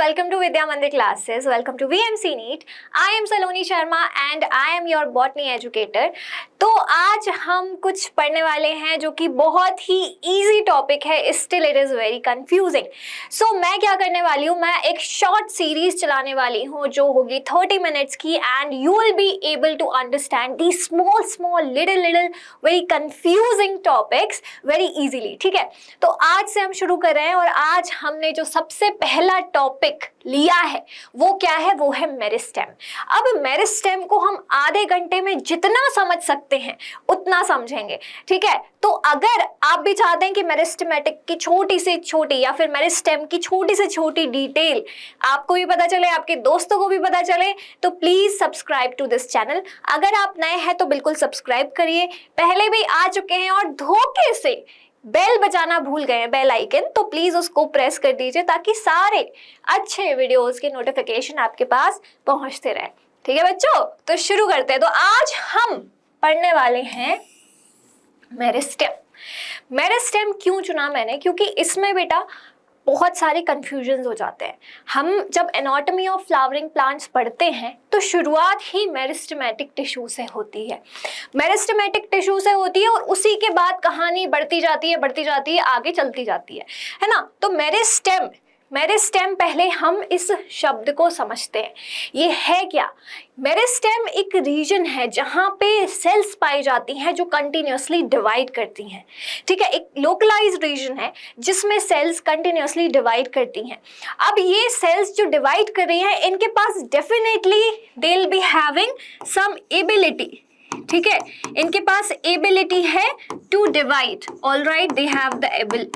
welcome to Vidya Mandir classes. Welcome to VMC NEET. I am Saloni Sharma and I am your botany educator. तो आज हम कुछ पढ़ने वाले हैं जो कि बहुत ही इजी टॉपिक है, still it is very confusing. So मैं क्या करने वाली हूँ, मैं एक शॉर्ट सीरीज चलाने वाली हूँ जो होगी 30 मिनट्स की and you will be able to understand the small little very confusing topics very easily. ठीक है, तो आज से हम शुरू कर रहे हैं और आज हमने जो सबसे पहला टॉपिक लिया है वो क्या है, वो है मेरिस्टेम. अब मेरिस्टेम को हम आधे घंटे में जितना समझ सकते हैं उतना समझेंगे. ठीक है, तो अगर आप भी चाहते हैं कि मेरिस्टेमेटिक की छोटी से छोटी या फिर मेरिस्टेम की छोटी से छोटी डिटेल आपको भी पता चले, आपके दोस्तों को भी पता चले, तो please subscribe to this channel. अगर आप नए हैं तो बिल्कुल सब्सक्राइब करिए. पहले भी आ चुके हैं और धोखे से बेल बजाना भूल गए हैं, बेल आइकन, तो प्लीज उसको प्रेस कर दीजिए ताकि सारे अच्छे वीडियोस के नोटिफिकेशन आपके पास पहुंचते रहे. ठीक है बच्चों, तो शुरू करते हैं. तो आज हम पढ़ने वाले हैं मेरिस्टेम. मेरिस्टेम क्यों चुना मैंने, क्योंकि इसमें बेटा बहुत सारे कन्फ्यूजन्स हो जाते हैं. हम जब एनाटॉमी ऑफ फ्लावरिंग प्लांट्स पढ़ते हैं तो शुरुआत ही मेरिस्टेमेटिक टिश्यू से होती है. मेरिस्टेमेटिक टिश्यू से होती है और उसी के बाद कहानी बढ़ती जाती है, आगे चलती जाती है ना. तो मेरिस्टेम पहले हम इस शब्द को समझते हैं, ये है क्या. मेरिस्टेम एक रीजन है जहाँ पे सेल्स पाई जाती हैं जो कंटिन्यूसली डिवाइड करती हैं. ठीक है, एक लोकलाइज्ड रीजन है जिसमें सेल्स कंटिन्यूसली डिवाइड करती हैं. अब ये सेल्स जो डिवाइड कर रही हैं इनके पास definitely they will be having some ability. ठीक है, इनके पास एबिलिटी है to divide. All right, they have the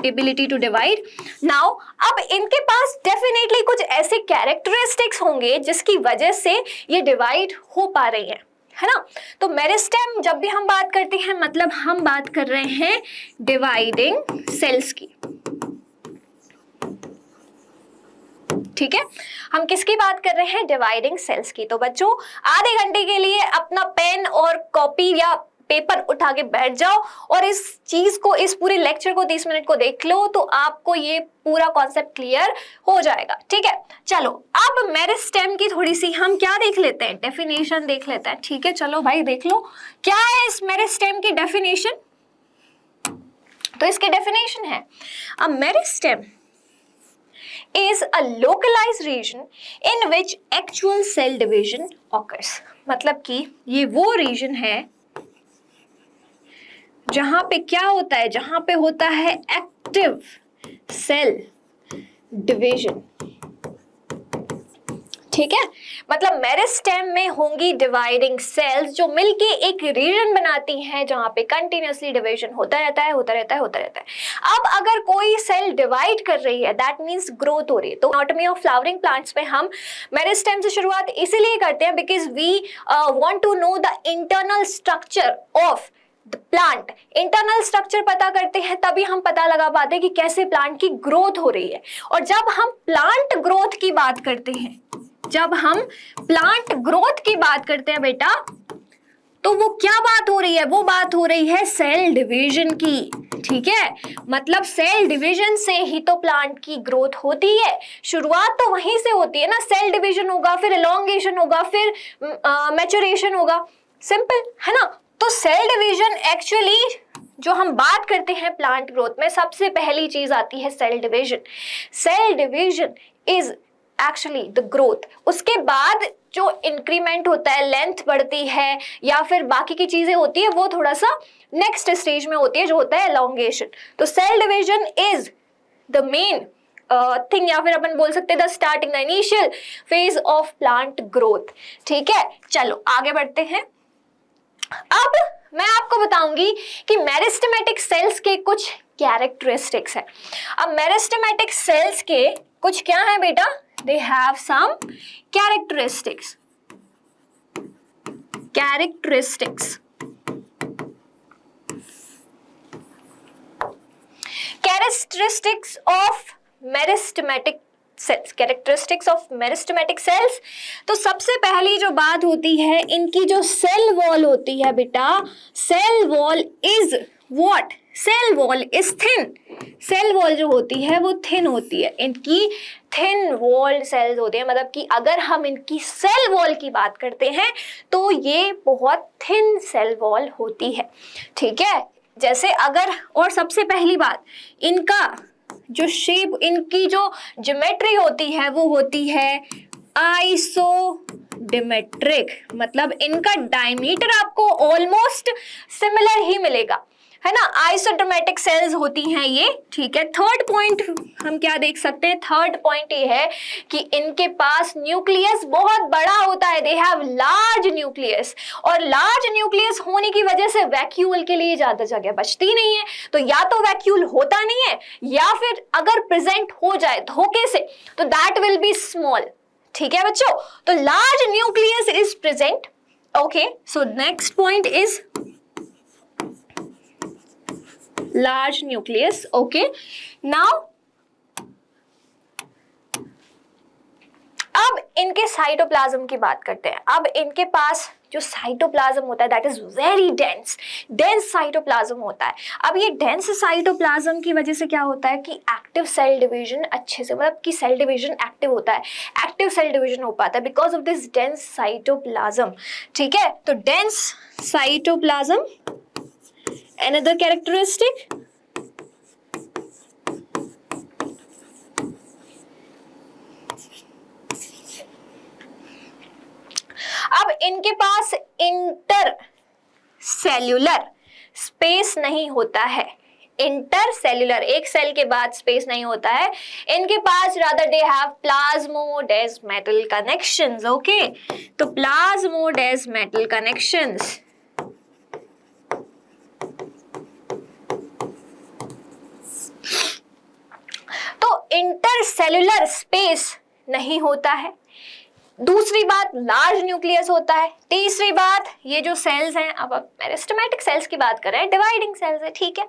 ability to divide. Now अब इनके पास डेफिनेटली कुछ ऐसे कैरेक्टरिस्टिक्स होंगे जिसकी वजह से ये डिवाइड हो पा रही है ना. तो मेरिस्टेम जब भी हम बात करते हैं मतलब हम बात कर रहे हैं डिवाइडिंग सेल्स की. ठीक है, हम किसकी बात कर रहे हैं, डिवाइडिंग सेल्स की. तो बच्चों आधे घंटे के लिए अपना पेन और कॉपी या पेपर उठा के बैठ जाओ और इस चीज को, इस पूरे लेक्चर को 30 मिनट को देख लो तो आपको ये पूरा कॉन्सेप्ट क्लियर हो जाएगा. ठीक है, चलो अब मेरिस्टेम की थोड़ी सी हम क्या देख लेते हैं, डेफिनेशन देख लेते हैं. ठीक है, चलो भाई देख लो क्या है इस मेरिस्टेम की डेफिनेशन. तो इसकी डेफिनेशन है, अ meristem is a localized region in which actual cell division occurs. मतलब कि ये वो रीजन है जहां पे क्या होता है, जहां पे होता है एक्टिव सेल डिवीजन. ठीक है, मतलब मेरिस्टेम में होंगी डिवाइडिंग सेल्स जो मिलके एक रीजन बनाती हैं जहां पे कंटिन्यूसली डिवीजन होता रहता है. अब अगर कोई सेल डिवाइड कर रही है दैट मींस ग्रोथ हो रही है. तो एनाटॉमी ऑफ फ्लावरिंग प्लांट्स में हम मेरिस्टेम से शुरुआत इसीलिए करते हैं because we want to know the internal structure of the plant. Internal structure पता करते हैं तभी हम पता लगा पाते हैं कि कैसे प्लांट की ग्रोथ हो रही है. और जब हम प्लांट ग्रोथ की बात करते हैं, बेटा, तो वो क्या बात हो रही है, वो बात हो रही है सेल डिवीजन की. ठीक है, मतलब सेल डिवीजन से ही तो प्लांट की ग्रोथ होती है. शुरुआत तो वहीं से होती है ना, सेल डिवीजन होगा, फिर एलोंगेशन होगा, फिर मैच्योरेशन होगा. सिंपल है ना. तो सेल डिवीजन एक्चुअली जो हम बात करते हैं प्लांट ग्रोथ में, सबसे पहली चीज आती है cell division. Cell division is actually the growth. उसके बाद जो इंक्रीमेंट होता है, लेंथ बढ़ती है या फिर बाकी की चीजें होती है, वो थोड़ा सा नेक्स्ट स्टेज में होती है जो होता है एलोंगेशन. तो cell division is the main thing, या फिर अपन बोल सकते हैं the starting, the initial phase of plant growth. ठीक है, चलो आगे बढ़ते हैं. अब मैं आपको बताऊंगी कि मेरिस्टेमेटिक सेल्स के कुछ कैरेक्टरिस्टिक्स हैं. अब मेरिस्टेमेटिक सेल्स के कुछ क्या है बेटा, they have some characteristics of meristematic cells. तो सबसे पहली जो बात होती है, इनकी जो सेल वॉल होती है बेटा, cell wall is what? Cell wall is thin, cell wall जो होती है वो थिन होती है, इनकी थिन वॉल्ड सेल्स होते हैं, मतलब कि अगर हम इनकी सेल वॉल की बात करते हैं तो ये बहुत थिन सेल वॉल होती है, ठीक है। जैसे अगर, और सबसे पहली बात, इनका जो शेप, इनकी जो ज्योमेट्री होती है वो होती है आइसोडिमेट्रिक, मतलब इनका डायमीटर आपको ऑलमोस्ट सिमिलर ही मिलेगा, है ना। आइसोडर्मेटिक सेल्स होती हैं ये, ठीक है। थर्ड पॉइंट हम क्या देख सकते हैं, थर्ड पॉइंट ये है कि इनके पास न्यूक्लियस बहुत बड़ा होता है, दे हैव लार्ज न्यूक्लियस, और लार्ज न्यूक्लियस होने की वजह से वैक्यूल के लिए ज्यादा जगह बचती नहीं है, तो या तो वैक्यूल होता नहीं है, या फिर अगर प्रेजेंट हो जाए धोखे से तो दैट विल बी स्मॉल, ठीक है बच्चों। तो large nucleus is present, okay. So next point is large nucleus, okay। now अब इनके साइटोप्लाज्म की बात करते हैं। अब इनके पास जो साइटोप्लाज्म होता है that is very dense, dense cytoplasm होता है। अब ये डेंस साइटोप्लाज्म की वजह से क्या होता है कि एक्टिव सेल डिवीजन अच्छे से, मतलब कि सेल डिवीजन एक्टिव होता है, एक्टिव सेल डिवीजन हो पाता है because of this dense cytoplasm, ठीक है। तो डेंस साइटोप्लाज्म, another characteristic, अब इनके पास इंटर सेल्यूलर स्पेस नहीं होता है, इंटर सेल्यूलर, एक सेल के बाद स्पेस नहीं होता है इनके पास, rather they have plasmodesmatal connections, okay. तो प्लाज्मोडेस्मेटल कनेक्शंस, इंटरसेल्युलर स्पेस नहीं होता है। दूसरी बात, लार्ज न्यूक्लियस होता है। तीसरी बात, ये जो सेल्स हैं, अब मेरिस्टेमेटिक सेल्स की बात कर रहे हैं, डिवाइडिंग सेल्स है, ठीक है।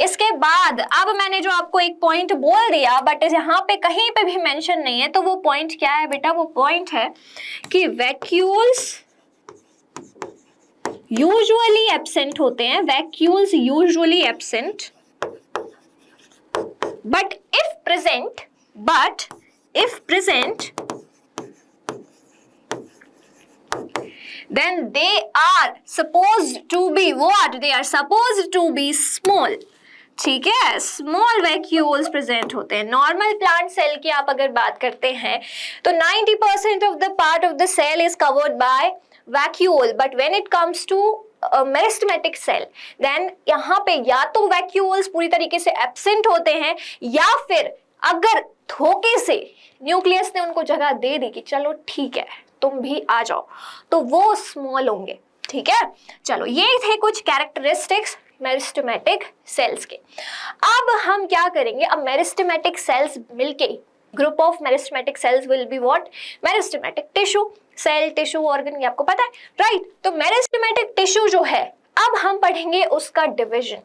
इसके बाद अब मैंने जो आपको एक पॉइंट बोल दिया बट यहाँ पे कहीं पे भी मेंशन नहीं है, तो वो पॉइंट क्या है बेटा, वो पॉइंट है कि वैक्यूल्स यूजुअली एब्सेंट होते हैं, vacuoles usually absent, but if present then they are supposed to be what, they are supposed to be small, ठीक है। स्मॉल वैक्यूल्स प्रेजेंट होते हैं। नॉर्मल प्लांट सेल की आप अगर बात करते हैं तो 90% of the part of the cell is covered by vacuole, but when it comes to meristematic cell then यहाँ पे या तो वैक्यूल्स पूरी तरीके से एब्सेंट होते हैं, या फिर अगर धोखे से न्यूक्लियस ने उनको जगह दे दी कि चलो ठीक है तुम भी आ जाओ, तो वो स्मॉल होंगे, ठीक है। चलो ये थे कुछ कैरेक्टरिस्टिक्स मेरिस्टेमेटिक सेल्स के। अब हम क्या करेंगे, अब मेरिस्टेमेटिक सेल्स मिलके, group of meristematic cells will be what, meristematic tissue, cell tissue organ, ये आपको पता है, राइट। तो मेरिस्टेमेटिक टिश्यू जो है, अब हम पढ़ेंगे उसका डिवीजन।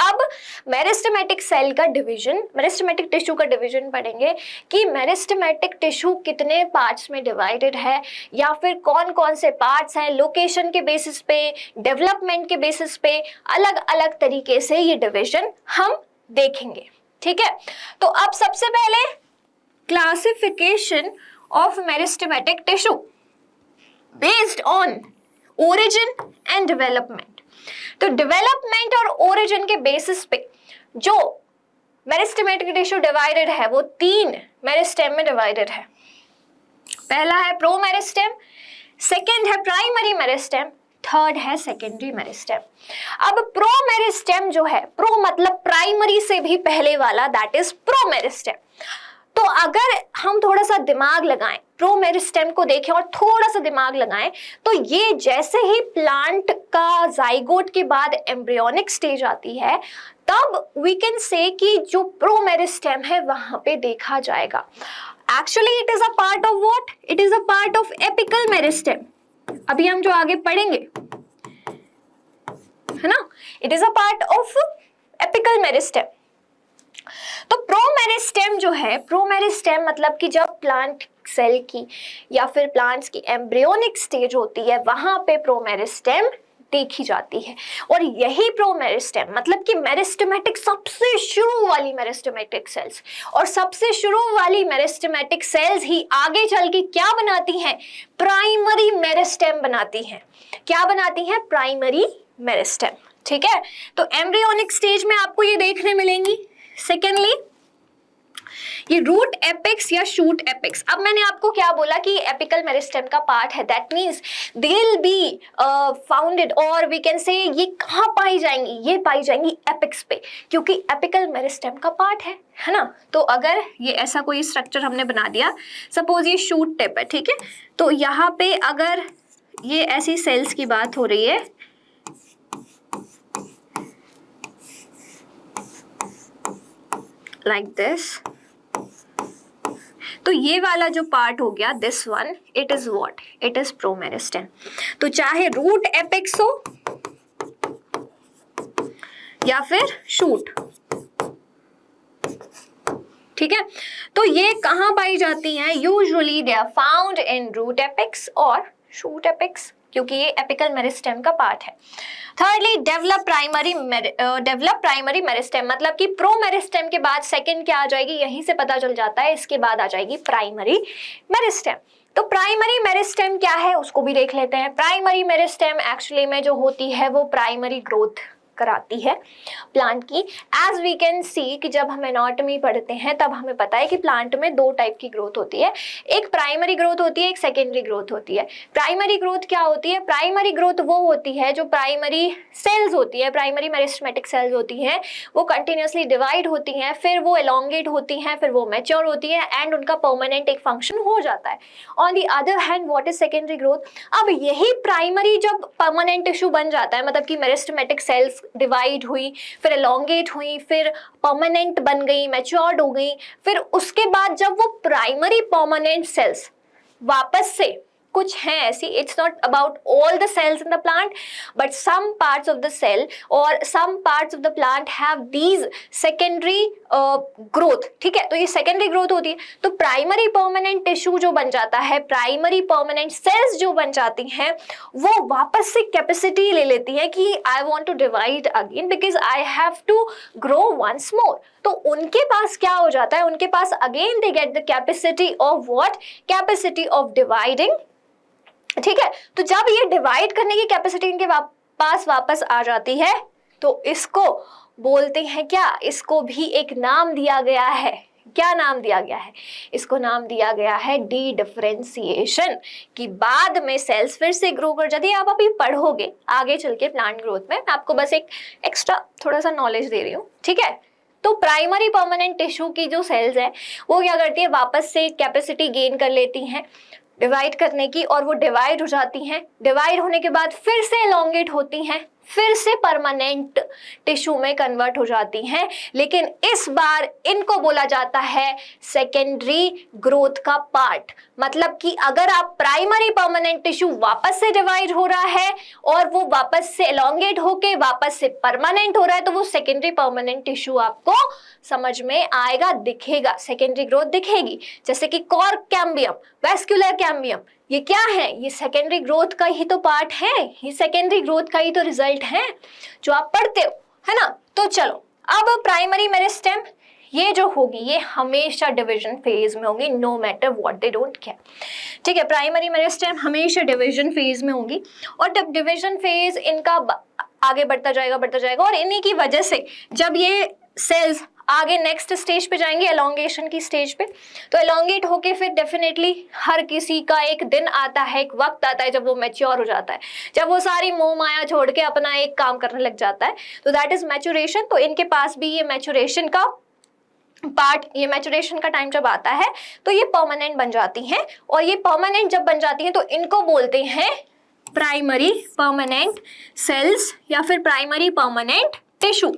अब मेरिस्टेमेटिक सेल का डिवीजन, मेरिस्टेमेटिक टिश्यू का डिवीजन पढ़ेंगे कि मेरिस्टेमेटिक टिश्यू कितने पार्ट्स में डिवाइडेड है, या फिर कौन कौन से पार्ट्स हैं, लोकेशन के बेसिस पे, डेवलपमेंट के बेसिस पे, अलग अलग तरीके से ये डिवीजन हम देखेंगे, ठीक है। तो अब सबसे पहले classification of meristematic tissue based on origin and development. तो डेवलपमेंट और ओरिजिन के बेसिस पे जो मेरिस्टेमेटिक टिश्यू डिवाइडेड है वो 3 मेरिस्टेम में डिवाइडेड है। पहला है प्रोमेरिस्टेम, सेकंड है प्राइमरी मेरिस्टेम, थर्ड है सेकेंडरी मेरिस्टेम। अब प्रोमेरिस्टेम जो है, प्रो मतलब प्राइमरी से भी पहले वाला, दैट इज प्रोमेरिस्टेम। तो अगर हम थोड़ा सा दिमाग लगाएं, प्रोमेरिस्टेम को देखें और थोड़ा सा दिमाग लगाएं, तो ये जैसे ही प्लांट का जाइगोट के बाद एम्ब्रियोनिक स्टेज आती है, तब वी कैन से कि जो प्रोमेरिस्टेम है वहां पे देखा जाएगा। Actually it is a part of what, it is a part of apical meristem. अभी हम जो आगे पढ़ेंगे, है ना, it is a part of apical meristem. तो प्रोमेरिस्टेम जो है, प्रोमेरिस्टेम मतलब कि जब प्लांट सेल की या फिर प्लांट्स की एम्ब्रियोनिक स्टेज होती है, वहां पे प्रोमेरिस्टेम देखी जाती है। और यही प्रोमेरिस्टेम मतलब कि मेरिस्टेमेटिक सबसे शुरू वाली मेरिस्टेमेटिक सेल्स, और सबसे शुरू वाली मेरिस्टेमेटिक सेल्स ही आगे चल के क्या बनाती हैं, प्राइमरी मेरिस्टेम बनाती हैं। क्या बनाती हैं, प्राइमरी मेरिस्टेम। ठीक है, तो एम्ब्रियोनिक स्टेज में आपको ये देखने मिलेंगी। सेकेंडली ये रूट एपेक्स या शूट एपेक्स। अब मैंने आपको क्या बोला कि एपिकल मेरिस्टेम का पार्ट है, that means they will B founded, और वी कैन से ये कहाँ पाई जाएंगी, ये पाई जाएंगी एपेक्स पे, क्योंकि एपिकल मेरिस्टेम का पार्ट है ना। तो अगर ये ऐसा कोई स्ट्रक्चर हमने बना दिया, सपोज ये शूट टिप है, ठीक है, तो यहाँ पे अगर ये ऐसी सेल्स की बात हो रही है, लाइक दिस, तो ये वाला जो पार्ट हो गया, this one, it is what, it is promeristem. तो चाहे रूट एपेक्स हो या फिर शूट, ठीक है, तो ये कहाँ पाई जाती हैं, usually they are found in root apex और शूट एपेक्स, क्योंकि ये एपिकल मेरिस्टेम का पार्ट है। थर्डली डेवलप प्राइमरी मेरिस्टेम, मतलब कि प्रो मेरिस्टेम के बाद सेकंड क्या आ जाएगी, यहीं से पता चल जाता है, इसके बाद आ जाएगी प्राइमरी मेरिस्टेम। तो प्राइमरी मेरिस्टेम क्या है उसको भी देख लेते हैं। प्राइमरी मेरिस्टेम एक्चुअली में जो होती है वो प्राइमरी ग्रोथ कराती है प्लांट की। एज वी कैन सी कि जब हम एनाटॉमी पढ़ते हैं तब हमें पता है कि प्लांट में दो टाइप की ग्रोथ होती है, एक प्राइमरी ग्रोथ होती है, एक सेकेंडरी ग्रोथ होती है। प्राइमरी ग्रोथ क्या होती है, प्राइमरी ग्रोथ वो होती है जो प्राइमरी सेल्स होती है, प्राइमरी मेरिस्टेमेटिक सेल्स होती हैं, वो कंटिन्यूसली डिवाइड होती हैं, फिर वो एलोंगेट होती हैं, फिर वो मैच्योर होती हैं एंड उनका परमानेंट एक फंक्शन हो जाता है। On the other hand what is secondary growth, अब यही प्राइमरी जब परमानेंट टिश्यू बन जाता है, मतलब कि मेरिस्टेमेटिक सेल्स डिवाइड हुई, फिर एलोंगेट हुई, फिर परमानेंट बन गई, मैच्योर्ड हो गई, फिर उसके बाद जब वो प्राइमरी परमानेंट सेल्स वापस से कुछ हैं ऐसी, it's not about all the cells in the plant but some parts of the cell और some parts of the plant have these secondary growth, ठीक है, तो ये सेकेंडरी ग्रोथ होती है। तो प्राइमरी परमानेंट टिश्यू जो बन जाता है, प्राइमरी परमानेंट सेल्स जो बन जाती हैं, वो वापस से कैपेसिटी ले लेती है कि I want to divide again because I have to grow once more. तो उनके पास क्या हो जाता है, उनके पास again they get the capacity of what, capacity of dividing, ठीक है। तो जब ये डिवाइड करने की कैपेसिटी इनके पास वापस आ जाती है तो इसको बोलते हैं क्या, इसको भी एक नाम दिया गया है। क्या नाम दिया गया है, इसको नाम दिया गया है डी डिफरेंशिएशन, कि बाद में सेल्स फिर से ग्रो कर जाती है। आप अभी पढ़ोगे आगे चल के प्लांट ग्रोथ में, आपको बस एक एक्स्ट्रा थोड़ा सा नॉलेज दे रही हूँ, ठीक है। तो प्राइमरी परमानेंट टिश्यू की जो सेल्स है वो क्या करती है, वापस से कैपेसिटी गेन कर लेती हैं डिवाइड करने की, और वो डिवाइड हो जाती हैं। डिवाइड होने के बाद फिर से एलोंगेट होती हैं, फिर से परमानेंट टिश्यू में कन्वर्ट हो जाती हैं, लेकिन इस बार इनको बोला जाता है सेकेंडरी ग्रोथ का पार्ट। मतलब कि अगर आप प्राइमरी परमानेंट टिश्यू वापस से डिवाइड हो रहा है और वो वापस से एलोंगेट होके वापस से परमानेंट हो रहा है, तो वो सेकेंडरी परमानेंट टिश्यू आपको समझ में आएगा, दिखेगा, सेकेंडरी ग्रोथ दिखेगी। जैसे कि कॉर्क कैम्बियम, वैस्कुलर कैम्बियम, ये क्या है, ये सेकेंडरी ग्रोथ का ही तो पार्ट है, ये सेकेंडरी ग्रोथ का ही तो रिजल्ट है जो आप पढ़ते हो, है ना। तो चलो अब प्राइमरी मेरिस्टेम ये जो होगी ये हमेशा डिवीजन फेज में होगी, no matter what they don't care, ठीक है। प्राइमरी मेरिस्टेम हमेशा डिवीजन फेज में होगी और जब डिवीजन फेज इनका आगे बढ़ता जाएगा और इन्हीं की वजह से जब ये सेल्स आगे नेक्स्ट स्टेज पे जाएंगे, एलोंगेशन की स्टेज पे, तो एलोंगेट होके फिर डेफिनेटली हर किसी का एक दिन आता है, एक वक्त आता है जब वो मैच्योर हो जाता है, जब वो सारी मोह माया छोड़ के अपना एक काम करने लग जाता है, तो दैट इज मैच्योरेशन। तो इनके पास भी ये मैच्योरेशन का पार्ट, ये मैच्योरेशन का टाइम जब आता है तो ये परमानेंट बन जाती हैं, और ये परमानेंट जब बन जाती हैं तो इनको बोलते हैं प्राइमरी परमानेंट सेल्स या फिर प्राइमरी परमानेंट टिश्यू,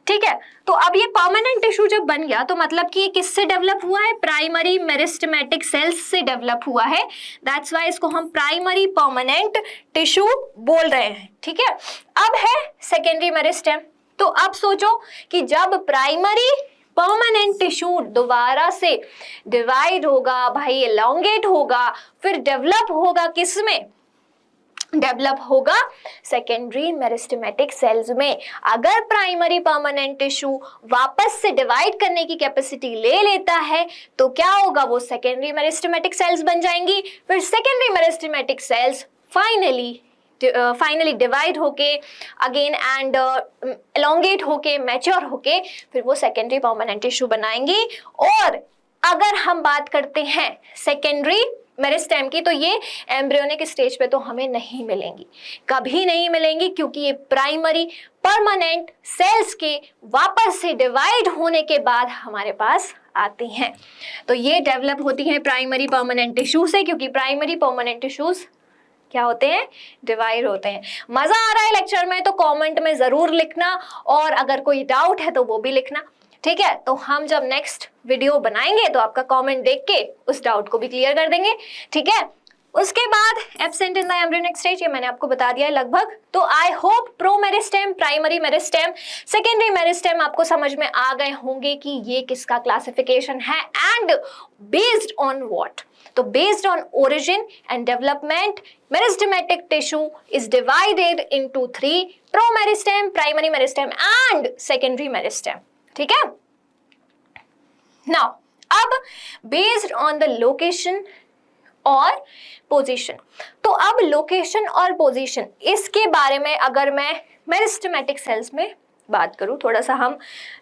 ठीक है। तो अब ये परमानेंट टिश्यू जब बन गया तो मतलब कि ये किससे डेवलप हुआ है, प्राइमरी मेरिस्टेमेटिक सेल्स से डेवलप हुआ है, दैट्स व्हाई इसको हम प्राइमरी परमानेंट टिश्यू बोल रहे हैं, ठीक है। अब है सेकेंडरी मेरिस्टेम। तो अब सोचो कि जब प्राइमरी परमानेंट टिश्यू दोबारा से डिवाइड होगा भाई, एलोंगेट होगा, फिर डेवलप होगा किसमें, डेवलप होगा सेकेंडरी मेरिस्टेमेटिक सेल्स में। अगर प्राइमरी परमानेंट टिश्यू वापस से डिवाइड करने की कैपेसिटी ले लेता है तो क्या होगा, वो सेकेंडरी मेरिस्टेमेटिक सेल्स बन जाएंगी। फिर secondary meristematic cells finally divide होके अगेन एंड एलोंगेट होके मैच्योर होके फिर वो सेकेंडरी परमानेंट टिश्यू बनाएंगी। और अगर हम बात करते हैं सेकेंडरी मेरिस्टेम की, तो ये एम्ब्रियोनिक स्टेज पे तो हमें नहीं मिलेंगी, कभी नहीं मिलेंगी, क्योंकि ये प्राइमरी परमानेंट सेल्स के वापस से डिवाइड होने के बाद हमारे पास आती हैं। तो ये डेवलप होती हैं प्राइमरी परमानेंट टिश्यू से, क्योंकि प्राइमरी परमानेंट टिश्यूज क्या होते हैं, डिवाइड होते हैं। मजा आ रहा है लेक्चर में तो कमेंट में जरूर लिखना, और अगर कोई डाउट है तो वो भी लिखना, ठीक है। तो हम जब नेक्स्ट वीडियो बनाएंगे तो आपका कमेंट देख के उस डाउट को भी क्लियर कर देंगे, ठीक है। उसके बाद absent in the embryonic stage, ये मैंने आपको बता दिया है लगभग। तो I hope pro meristem, primary meristem, secondary meristem आपको समझ में आ गए होंगे कि ये किसका क्लासिफिकेशन है एंड बेस्ड ऑन व्हाट। तो based on origin and development meristematic tissue is divided into 3, pro meristem, primary meristem and secondary meristem, ठीक है। नाउ अब बेस्ड ऑन द लोकेशन और पोजीशन, तो अब लोकेशन और पोजीशन इसके बारे में अगर मैं मेरिस्टेमेटिक सेल्स में बात करूं, थोड़ा सा हम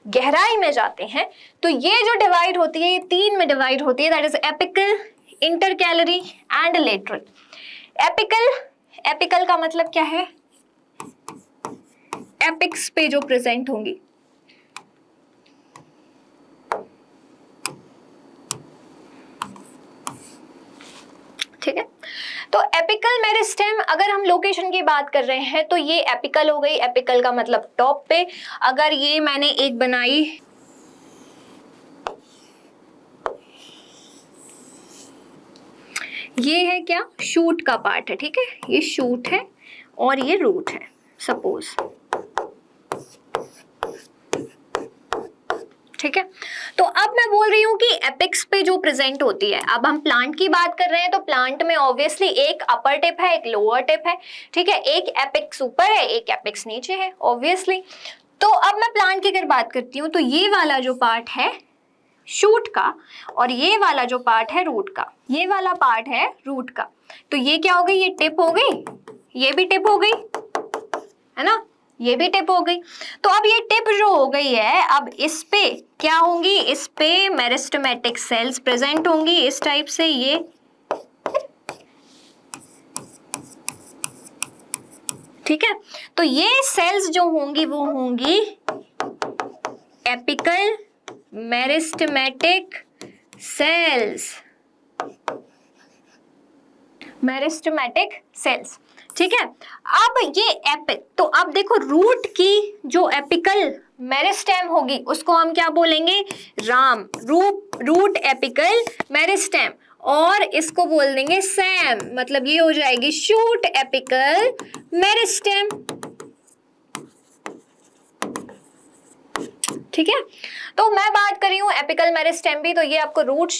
गहराई में जाते हैं, तो ये जो डिवाइड होती है ये 3 में डिवाइड होती है, that is apical, intercalary and lateral. Apical का मतलब क्या है, एपिक्स पे जो प्रेजेंट होंगी, ठीक है। तो एपिकल मेरिस्टेम अगर हम लोकेशन की बात कर रहे हैं तो ये एपिकल हो गई, एपिकल का मतलब टॉप पे। अगर ये मैंने एक बनाई, ये है क्या, शूट का पार्ट है, ठीक है, ये शूट है और ये रूट है सपोज, ठीक है। तो अब मैं बोल रही हूँ कि एपिक्स पे जो प्रेजेंट होती है, अब हम प्लांट की बात कर रहे हैं तो प्लांट में ऑब्वियसली एक अपर टिप है, एक लोअर टिप है, ठीक है, एक एपिक्स ऊपर है, एक एपिक्स नीचे है ऑब्वियसली। तो अब मैं प्लांट की अगर बात करती हूँ तो ये वाला जो पार्ट है शूट का और ये वाला जो पार्ट है रूट का, ये वाला पार्ट है रूट का, तो ये क्या हो गई, ये टिप हो गई, ये भी टिप हो गई, है ना, ये भी टिप हो गई। तो अब ये टिप जो हो गई है, अब इस पे क्या होंगी, इस पे मेरिस्टेमेटिक सेल्स प्रेजेंट होंगी इस टाइप से, ये ठीक है। तो ये सेल्स जो होंगी वो होंगी apical meristematic cells, meristematic cells, ठीक है। अब ये एपिक, तो अब देखो रूट की जो एपिकल मेरिस्टेम होगी उसको हम क्या बोलेंगे, राम, रूट एपिकल मेरिस्टेम, और इसको बोल देंगे सैम, मतलब ये हो जाएगी शूट एपिकल मेरिस्टेम, ठीक है। तो मैं बात कर रही हूँ एपिकल मेरिस्टेम भी, तो ये आपको रूट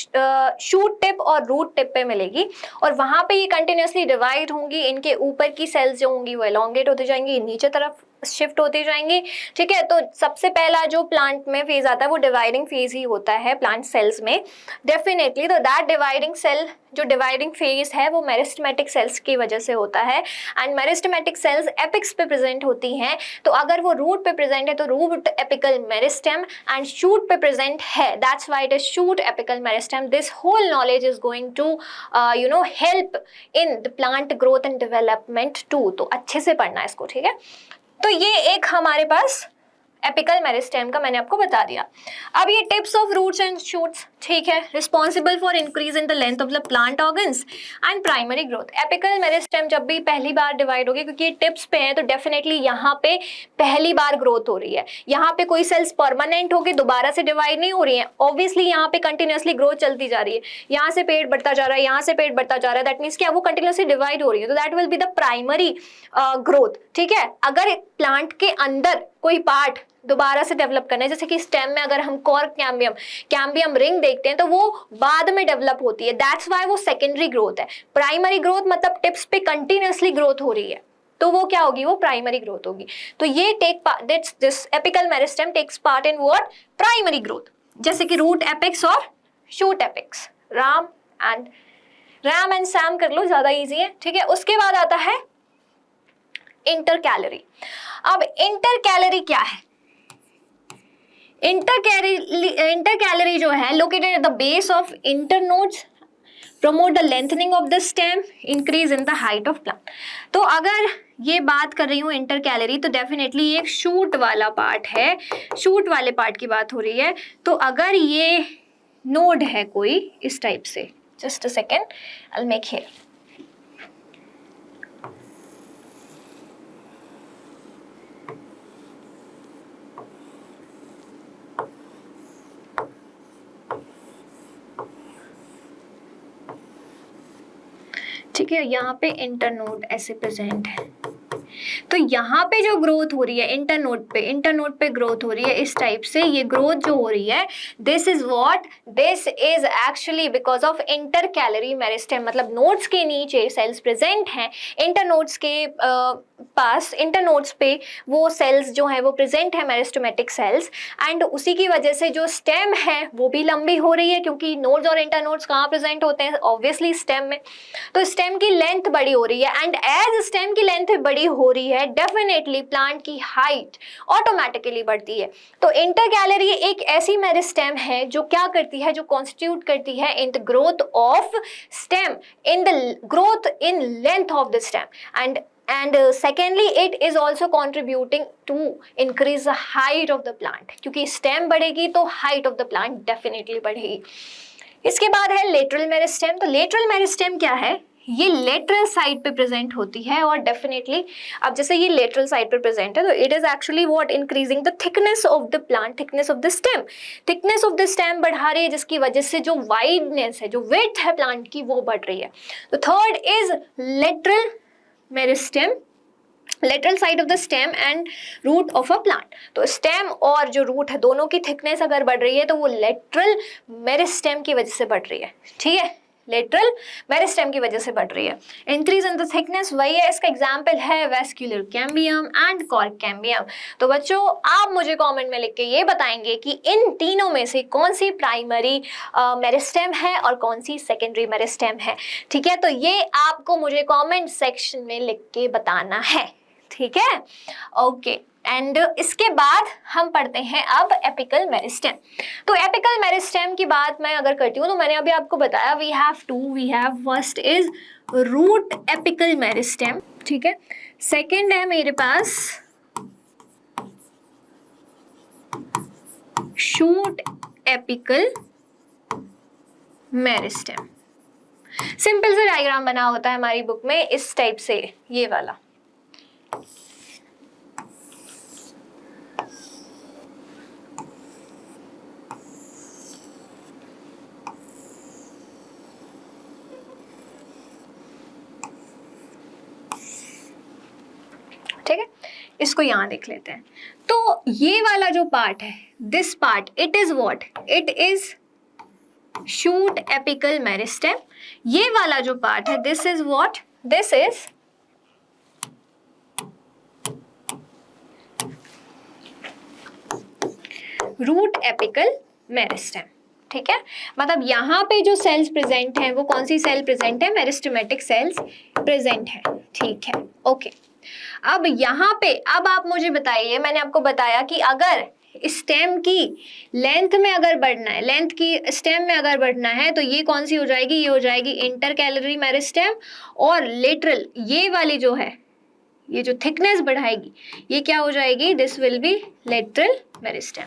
शूट टिप और रूट टिप पे मिलेगी, और वहां पे ये कंटिन्यूसली डिवाइड होंगी, इनके ऊपर की सेल्स जो होंगी वो एलोंगेट होती जाएंगी, नीचे तरफ शिफ्ट होती जाएंगी, ठीक है। तो सबसे पहला जो प्लांट में फेज आता है वो डिवाइडिंग फेज ही होता है प्लांट सेल्स में डेफिनेटली। तो दैट डिवाइडिंग सेल, जो डिवाइडिंग फेज है वो मेरिस्टेमेटिक सेल्स की वजह से होता है, एंड मेरिस्टेमेटिक सेल्स एपिक्स पे प्रेजेंट होती हैं। तो अगर वो रूट पे प्रेजेंट है तो root apical meristem, and shoot पे प्रेजेंट है, that's why it is shoot apical meristem. This whole knowledge is going to help in the plant growth and development too. तो अच्छे से पढ़ना है इसको, ठीक है। तो ये एक हमारे पास एपिकल मेरिस्टेम का मैंने आपको बता दिया। अब ये tips of roots and shoots, ठीक है, responsible for increase in the length of the plant organs and primary growth. Apical meristem जब भी पहली बार डिवाइड होगी, क्योंकि ये टिप्स पे हैं तो डेफिनेटली यहाँ पे पहली बार ग्रोथ हो रही है, यहाँ पे कोई सेल्स परमानेंट होके दोबारा से डिवाइड नहीं हो रही है, ऑब्वियसली यहाँ पे कंटिन्यूसली ग्रोथ चलती जा रही है, यहाँ से पेट बढ़ता जा रहा है, यहाँ से पेट बढ़ता जा रहा है, दैट मीन्स क्या, वो कंटिन्यूसली डिवाइड हो रही है, तो that will be the primary growth, ठीक है। अगर प्लांट के अंदर कोई पार्ट दोबारा से डेवलप करना है, जैसे कि स्टेम में अगर हम कॉर्क कैम्बियम रिंग देखते हैं तो वो बाद में डेवलप होती है, दैट्स वाई वो सेकेंडरी ग्रोथ है। प्राइमरी ग्रोथ मतलब टिप्स पे कंटिन्यूअसली ग्रोथ हो रही है, तो वो क्या होगी, वो प्राइमरी ग्रोथ होगी। तो ये this apical meristem takes part in what, primary growth, जैसे कि रूट एपेक्स और shoot apex. RAM and SAM कर लो, ज्यादा इजी है, ठीक है। उसके बाद आता है इंटरकैलरी। अब इंटरकैलरी क्या है, इंटरकैलरी जो है located at the base of internodes, promote the lengthening of the stem, increase in the height of plant. तो अगर ये बात कर रही हूँ इंटरकैलरी, तो डेफिनेटली ये एक शूट वाला पार्ट है, शूट वाले पार्ट की बात हो रही है। तो अगर ये नोड है कोई इस टाइप से, just a second, I will make here, ठीक है, यहाँ पे इंटरनोड ऐसे प्रेजेंट है। तो यहाँ पे जो ग्रोथ हो रही है इंटरनोड पे ग्रोथ हो रही है इस टाइप से, ये ग्रोथ जो हो रही है, this is actually because of intercalary meristem. मतलब नोड्स के नीचे सेल्स प्रेजेंट हैं, इंटरनोड्स के पास, इंटरनोड्स पे वो सेल्स जो है वो प्रेजेंट है, मेरिस्टेमेटिक सेल्स, एंड उसी की वजह से जो स्टेम है वो भी लंबी हो रही है, क्योंकि नोड्स और इंटरनोड्स कहाँ प्रेजेंट होते हैं, ऑब्वियसली स्टेम में। तो स्टेम की लेंथ बड़ी हो रही है, एंड एज स्टेम की लेंथ बड़ी हो रही है, डेफिनेटली प्लांट की हाइट ऑटोमेटिकली बढ़ती है। तो इंटरकैलरी एक ऐसी मेरिस्टेम है जो क्या करती है, जो कॉन्स्टिट्यूट करती है in the growth of stem, in the growth in length of the stem, and secondly it is also contributing to increase the height of the plant, क्योंकि स्टेम बढ़ेगी तो height of the plant definitely बढ़ेगी। इसके बाद है lateral meristem. तो lateral meristem क्या है, ये लेटरल साइड पे प्रेजेंट होती है, और डेफिनेटली अब जैसे ये लेटरल साइड पे प्रेजेंट है, तो it is actually what, increasing the thickness of the plant, thickness of the stem, thickness of the stem बढ़ा रही है, जिसकी वजह से जो वाइडनेस है, जो विड्थ है प्लांट की, वो बढ़ रही है। तो third is lateral meristem, lateral side of the stem and root of a plant. तो स्टेम और जो रूट है दोनों की थिकनेस अगर बढ़ रही है तो वो लेटरल मेरिस्टेम की वजह से बढ़ रही है, ठीक है, लेटरल मेरिस्टेम की वजह से बढ़ रही है। इंक्रीज इन द थिकनेस वही है, इसका एग्जांपल है vascular cambium and cork cambium. तो बच्चों आप मुझे कमेंट में लिख के ये बताएंगे कि इन तीनों में से कौन सी प्राइमरी मेरिस्टेम है और कौन सी सेकेंडरी मेरिस्टेम है, ठीक है। तो ये आपको मुझे कमेंट सेक्शन में लिख के बताना है, ठीक है, ओके। एंड इसके बाद हम पढ़ते हैं अब एपिकल मेरिस्टेम। तो एपिकल मेरिस्टेम की बात मैं अगर करती हूँ, तो मैंने अभी आपको बताया we have first is root apical meristem, ठीक है। सेकंड है मेरे पास शूट एपिकल मेरिस्टेम। सिंपल सा डायग्राम बना होता है हमारी बुक में इस टाइप से, ये वाला, ठीक है। इसको यहां देख लेते हैं। तो ये वाला जो पार्ट है, this part, it is what, it is shoot apical meristem. ये वाला जो पार्ट है, this is what, this is root apical meristem, ठीक है। मतलब यहाँ पे जो सेल्स प्रेजेंट हैं वो कौन सी सेल प्रेजेंट है, मेरिस्टेमेटिक सेल्स प्रेजेंट है, ठीक है, ओके। अब यहाँ पे अब आप मुझे बताइए, मैंने आपको बताया कि अगर स्टेम की लेंथ में अगर बढ़ना है, लेंथ की स्टेम में अगर बढ़ना है, तो ये कौन सी हो जाएगी, ये हो जाएगी इंटरकैलरी मेरिस्टेम, और लेटरल ये वाली जो है, ये जो थिकनेस बढ़ाएगी, ये क्या हो जाएगी, this will be lateral meristem.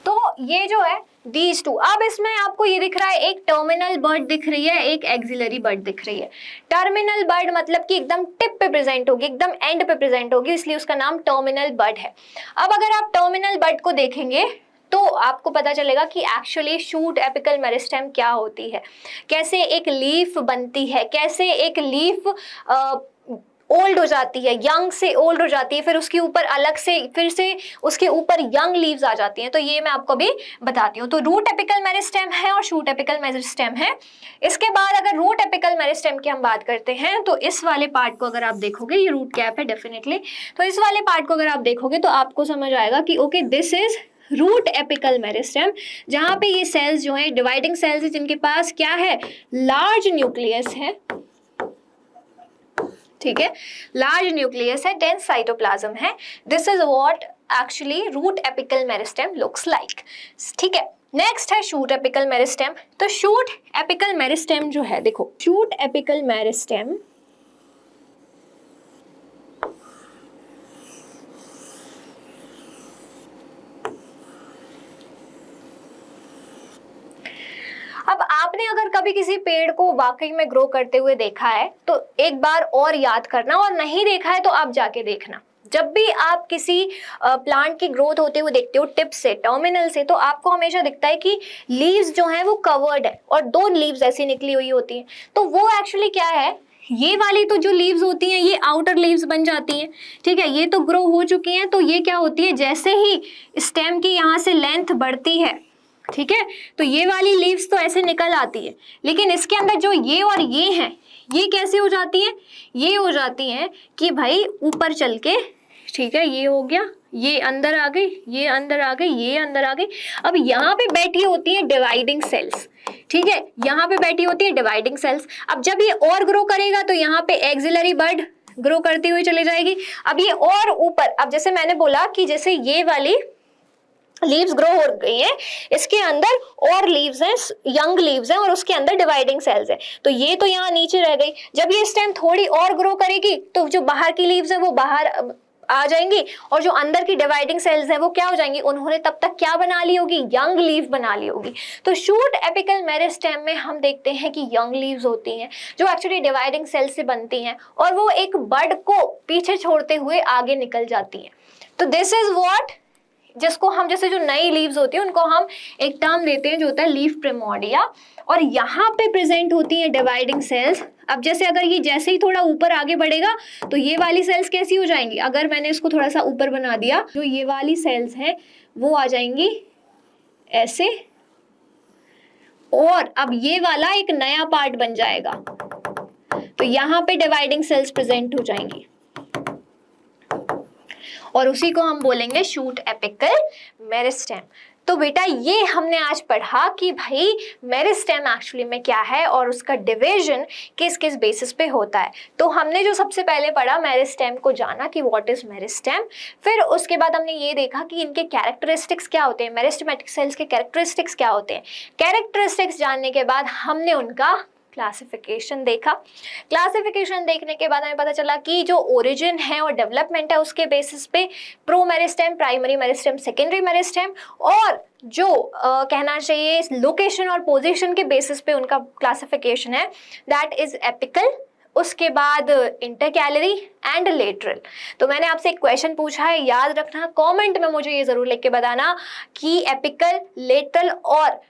तो ये जो है दीज टू। अब इसमें आपको ये दिख रहा है, एक टर्मिनल बर्ड दिख रही है, एक एक्सिलरी बर्ड दिख रही है। टर्मिनल बर्ड मतलब कि एकदम टिप पे प्रेजेंट होगी, एकदम एंड पे प्रेजेंट होगी, इसलिए उसका नाम टर्मिनल बर्ड है। अब अगर आप टर्मिनल बर्ड को देखेंगे तो आपको पता चलेगा कि एक्चुअली शूट एपिकल मेरिस्टेम क्या होती है, कैसे एक लीफ बनती है, कैसे एक लीफ ओल्ड हो जाती है, यंग से ओल्ड हो जाती है, फिर उसके ऊपर अलग से फिर से उसके ऊपर यंग लीव्स आ जाती हैं। तो ये मैं आपको अभी बताती हूँ। तो रूट एपिकल मेरिस्टेम है और शूट एपिकल मेरिस्टेम है। इसके बाद अगर रूट एपिकल मेरिस्टेम की हम बात करते हैं तो इस वाले पार्ट को अगर आप देखोगे, ये रूट कैप है डेफिनेटली, तो इस वाले पार्ट को अगर आप देखोगे तो आपको समझ आएगा कि okay this is root apical meristem, जहां पे ये सेल्स जो है डिवाइडिंग सेल्स है, जिनके पास क्या है, लार्ज न्यूक्लियस है, ठीक है, लार्ज न्यूक्लियस है, डेंस साइटोप्लाज्म है। This is what actually root apical meristem looks like, ठीक है। नेक्स्ट है शूट एपिकल मेरिस्टेम। तो शूट एपिकल मेरिस्टेम जो है, देखो शूट एपिकल मेरिस्टेम अब आपने अगर कभी किसी पेड़ को वाकई में ग्रो करते हुए देखा है तो एक बार और याद करना, और नहीं देखा है तो आप जाके देखना। जब भी आप किसी प्लांट की ग्रोथ होते हुए देखते हो टिप से, टर्मिनल से, तो आपको हमेशा दिखता है कि लीव्स जो हैं वो कवर्ड है और 2 लीव्स ऐसी निकली हुई होती हैं। तो वो एक्चुअली क्या है, ये वाली तो जो लीव्स होती हैं ये आउटर लीव्स बन जाती हैं, ठीक है, ये तो ग्रो हो चुकी हैं। तो ये क्या होती है, जैसे ही स्टेम की यहाँ से लेंथ बढ़ती है, ठीक है, तो ये वाली लीव्स तो ऐसे निकल आती है, लेकिन इसके अंदर जो ये और ये हैं, ये कैसे हो जाती हैं, ये हो जाती हैं कि भाई ऊपर चल के, ठीक है, ये हो गया, ये अंदर आ गई, ये अंदर आ गई, ये अंदर आ गई। अब यहाँ पे बैठी होती है डिवाइडिंग सेल्स, ठीक है, यहाँ पे बैठी होती है डिवाइडिंग सेल्स। अब जब ये और ग्रो करेगा तो यहाँ पे एक्सिलरी बड ग्रो करती हुई चली जाएगी। अब ये और ऊपर, अब जैसे मैंने बोला कि जैसे ये वाली लीव्स ग्रो हो गई हैं, इसके अंदर और लीव्स हैं, यंग लीव्स हैं, और उसके अंदर डिवाइडिंग सेल्स है। तो ये तो यहाँ नीचे रह गई। जब ये स्टेम थोड़ी और ग्रो करेगी तो जो बाहर की लीव्स है वो बाहर आ जाएंगी, और जो अंदर की डिवाइडिंग सेल्स है वो क्या हो जाएंगी, उन्होंने तब तक क्या बना ली होगी, यंग लीव बना ली होगी। तो शूट एपिकल मेरिस्टेम में हम देखते हैं कि यंग लीव्स होती हैं जो एक्चुअली डिवाइडिंग सेल से बनती हैं, और वो एक बड को पीछे छोड़ते हुए आगे निकल जाती हैं। तो दिस इज व्हाट, जिसको हम, जैसे जो नई लीव्स होती है उनको हम एक टर्म देते हैं जो होता है लीफ प्रिमोर्डिया, और यहाँ पे प्रेजेंट होती है डिवाइडिंग सेल्स। अब जैसे अगर ये जैसे ही थोड़ा ऊपर आगे बढ़ेगा तो ये वाली सेल्स कैसी हो जाएंगी, अगर मैंने इसको थोड़ा सा ऊपर बना दिया, जो ये वाली सेल्स हैं वो आ जाएंगी ऐसे, और अब ये वाला एक नया पार्ट बन जाएगा, तो यहाँ पे डिवाइडिंग सेल्स प्रेजेंट हो जाएंगी, और उसी को हम बोलेंगे शूट एपिकल मेरिस्टेम। तो बेटा ये हमने आज पढ़ा कि भाई मेरिस्टेम एक्चुअली में क्या है और उसका डिवीजन किस किस बेसिस पे होता है। तो हमने जो सबसे पहले पढ़ा मेरिस्टेम को जाना कि व्हाट इज मेरिस्टेम, फिर उसके बाद हमने ये देखा कि इनके कैरेक्टरिस्टिक्स क्या होते हैं, मेरिस्टेमेटिक सेल्स के कैरेक्टरिस्टिक्स क्या होते हैं। कैरेक्टरिस्टिक्स जानने के बाद हमने उनका क्लासिफिकेशन देखा। क्लासिफिकेशन देखने के बाद हमें पता चला कि जो ओरिजिन है और डेवलपमेंट है उसके बेसिस पे pro meristem, primary meristem, secondary meristem, और जो कहना चाहिए लोकेशन और पोजीशन के बेसिस पे उनका क्लासिफिकेशन है, दैट इज एपिकल। उसके बाद इंटरकैलरी एंड लेटरल। तो मैंने आपसे एक क्वेश्चन पूछा है, याद रखना, कमेंट में मुझे ये जरूर लिख के बताना कि एपिकल, लेटरल और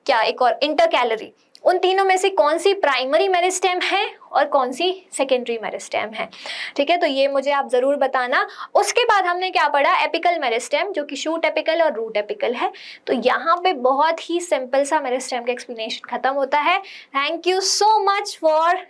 क्या एक और इंटरकैलरी, उन तीनों में से कौन सी प्राइमरी मेरिस्टेम है और कौन सी सेकेंडरी मेरिस्टेम है, ठीक है। तो ये मुझे आप जरूर बताना। उसके बाद हमने क्या पढ़ा, एपिकल मेरिस्टेम, जो कि शूट एपिकल और रूट एपिकल है। तो यहाँ पे बहुत ही सिंपल सा मेरिस्टेम का एक्सप्लेनेशन खत्म होता है। Thank you so much for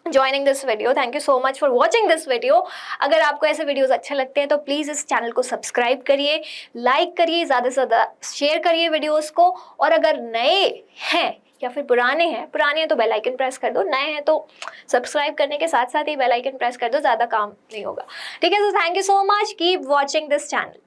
joining this video, thank you so much for watching this video। अगर आपको ऐसे वीडियोस अच्छे लगते हैं तो प्लीज़ इस चैनल को सब्सक्राइब करिए, लाइक करिए, ज़्यादा से ज़्यादा शेयर करिए वीडियोस को, और अगर नए हैं या फिर पुराने हैं तो बेल आइकन प्रेस कर दो, नए हैं तो सब्सक्राइब करने के साथ साथ ही बेल आइकन प्रेस कर दो, ज़्यादा काम नहीं होगा, ठीक है। So thank you so much, keep watching this channel.